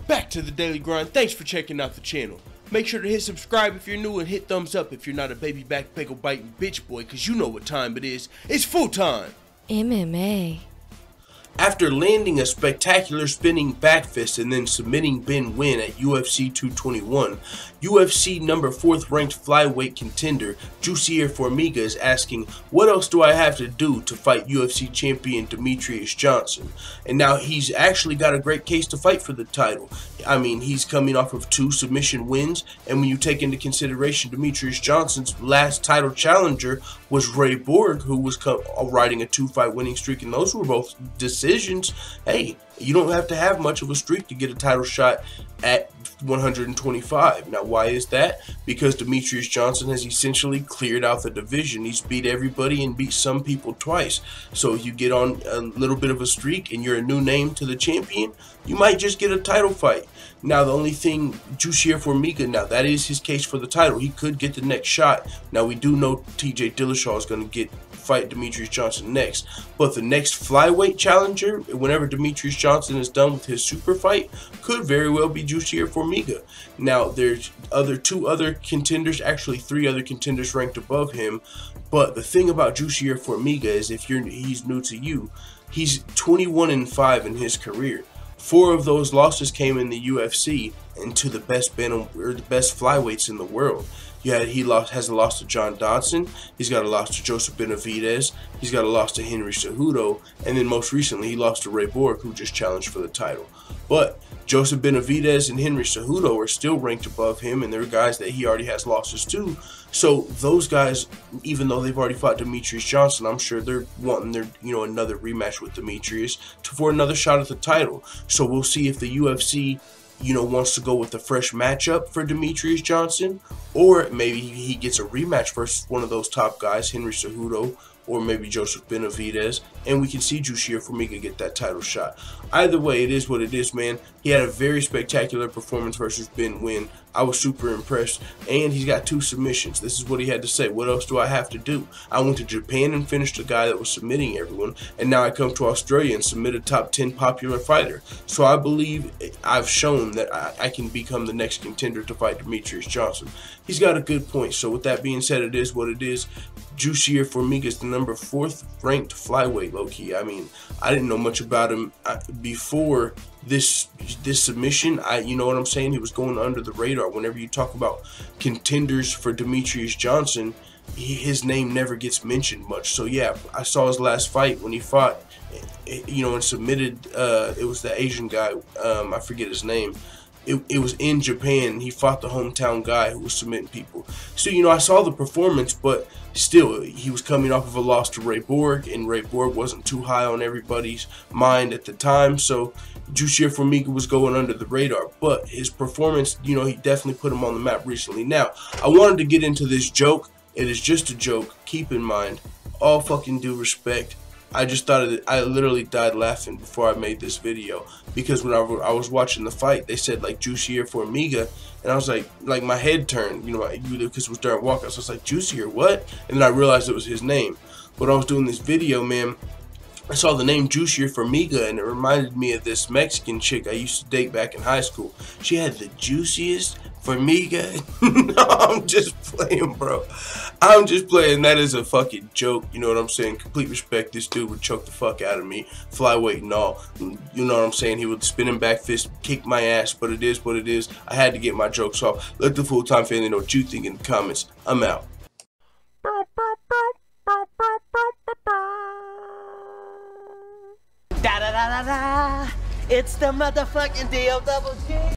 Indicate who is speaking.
Speaker 1: Back to the daily grind. Thanks for checking out the channel. Make sure to hit subscribe if you're new and hit thumbs up if you're not a baby back pickle biting bitch boy, cause you know what time it is. It's full time.
Speaker 2: MMA.
Speaker 1: After landing a spectacular spinning backfist and then submitting Ben Nguyen at UFC 221, UFC number 4th ranked flyweight contender Jussier Formiga is asking, what else do I have to do to fight UFC champion Demetrious Johnson? And now he's actually got a great case to fight for the title. I mean, he's coming off of 2 submission wins, and when you take into consideration Demetrious Johnson's last title challenger was Ray Borg, who was riding a 2-fight winning streak, and those were both decisions. Hey, you don't have to have much of a streak to get a title shot at 125. Now, why is that? Because Demetrious Johnson has essentially cleared out the division. He's beat everybody and beat some people twice. So if you get on a little bit of a streak and you're a new name to the champion, you might just get a title fight. Now, the only thing, Jussier Formiga, now that is his case for the title. He could get the next shot. Now, we do know TJ Dillashaw is going to fight Demetrious Johnson next. But the next flyweight challenger, whenever Demetrious Johnson is done with his super fight, could very well be Jussier Formiga. Now, there's 2 other contenders, actually 3 other contenders ranked above him. But the thing about Jussier Formiga is he's new to you, he's 21-5 in his career. 4 of those losses came in the UFC and to the best flyweights in the world. Yeah, he has a loss to John Dodson. He's got a loss to Joseph Benavidez. He's got a loss to Henry Cejudo, and then most recently he lost to Ray Borg, who just challenged for the title. But Joseph Benavidez and Henry Cejudo are still ranked above him, and they're guys that he already has losses to. So those guys, even though they've already fought Demetrious Johnson, I'm sure they're wanting their another rematch with Demetrious for another shot at the title. So we'll see if the UFC wants to go with a fresh matchup for Demetrious Johnson, or maybe he gets a rematch versus one of those top guys, Henry Cejudo, or maybe Joseph Benavidez, and we can see Jussier Formiga get that title shot. Either way, it is what it is, man. He had a very spectacular performance versus Ben Nguyen. I was super impressed, and he's got 2 submissions. This is what he had to say. What else do I have to do? I went to Japan and finished a guy that was submitting everyone, and now I come to Australia and submit a top 10 popular fighter. So I believe I've shown that I can become the next contender to fight Demetrious Johnson. He's got a good point. So with that being said, it is what it is. Jussier Formiga is the number 4th ranked flyweight, low-key. I mean, I didn't know much about him before this submission. You know what I'm saying? He was going under the radar. Whenever you talk about contenders for Demetrious Johnson, his name never gets mentioned much. So yeah, I saw his last fight when he fought, and submitted. It was the Asian guy. I forget his name. It was in Japan. He fought the hometown guy who was submitting people. So, I saw the performance, but still, he was coming off of a loss to Ray Borg, and Ray Borg wasn't too high on everybody's mind at the time. So, Jussier Formiga was going under the radar. But his performance, he definitely put him on the map recently. Now, I wanted to get into this joke. It is just a joke. Keep in mind, all fucking due respect, I just thought of it. I literally died laughing before I made this video, because when I was watching the fight, they said like Jussier Formiga, and I was like my head turned, because it was during walkouts. So I was like, Jussier, what? And then I realized it was his name. But I was doing this video, man, I saw the name Jussier Formiga, and it reminded me of this Mexican chick I used to date back in high school. She had the juiciest Formiga. No, I'm just playing, bro. I'm just playing. That is a fucking joke. You know what I'm saying? Complete respect. This dude would choke the fuck out of me, flyweight and all. You know what I'm saying? He would spin him back fist, kick my ass. But it is what it is. I had to get my jokes off. Let the full-time family know what you think in the comments. I'm out.
Speaker 3: Da da da da da. It's the motherfucking D-O-double-G.